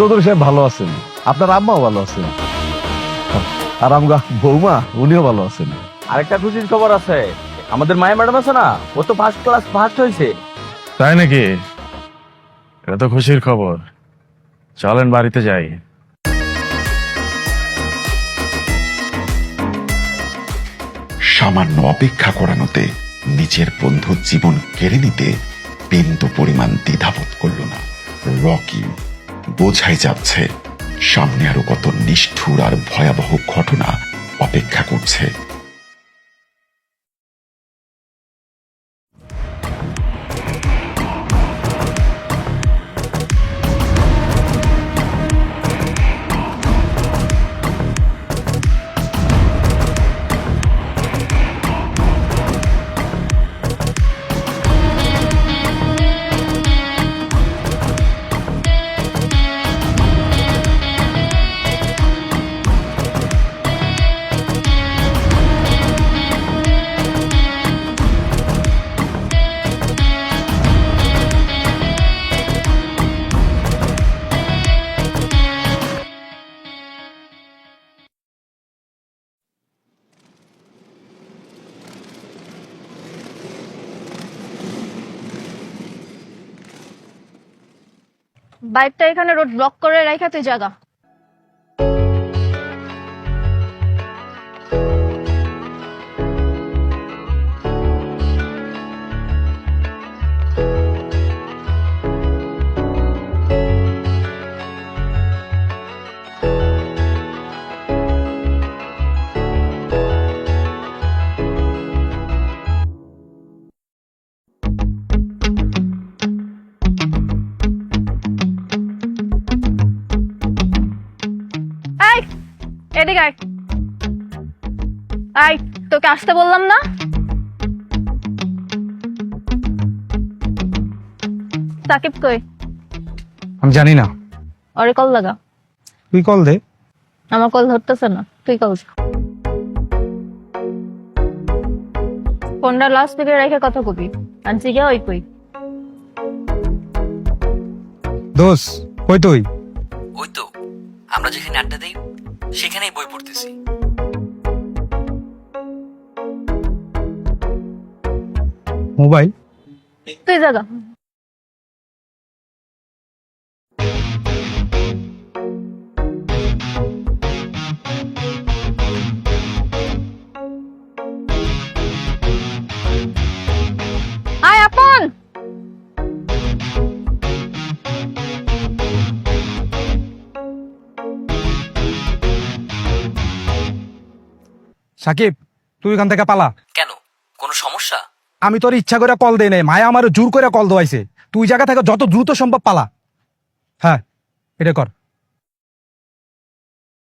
চৌধুরী সাহেব ভালো আছেন, আপনার আম্মাও ভালো আছেন, আর আমগা বৌমা উনিও ভালো আছেন। আরেকটা খুশির খবর আছে, আমাদের মায়া ম্যাডাম আছে না, ও তো ফার্স্ট ক্লাস ফার্স্ট হয়েছে। তাই নাকি? এটা তো খুশির খবর। চলেন বাড়িতে যাই। সামান্য অপেক্ষা করানোতে নিজের বন্ধুর জীবন কেড়ে নিতে বিন্দু পরিমাণ দ্বিধাবোধ করল না রকি। বোঝাই যাচ্ছে সামনে আরো কত নিষ্ঠুর আর ভয়াবহ ঘটনা অপেক্ষা করছে। বাইকটা এখানে রোড ব্লক করে রাখা তুই জায়গা। এদিকে আয়। আয়, তোকে আসতে বললাম না? সাকিব কই? আমি জানি না, ওরে কল লাগা। তুই কল দে। আমার কল ধরতেছে না, তুই কল। ফোনটা লাস্ট স্পিকারে রেখে কথা কবি। আনছি গে ওই কই? দোষ কই তুই? ওই তো আমরা যেখানে আড্ডা দেই সেখানেই বই পড়তেছি। মোবাইল তুই জায়গা। আয় আপন। সাকিব, তুই এখান থেকে পালা। কেন, কোনো সমস্যা? আমি তোর ইচ্ছা করে কল দেই নাই, মায়া আমার জোর করে কল দেওয়াইছে। তুই জায়গা থেকে যত দ্রুত সম্ভব পালা। হ্যাঁ, এটা কর।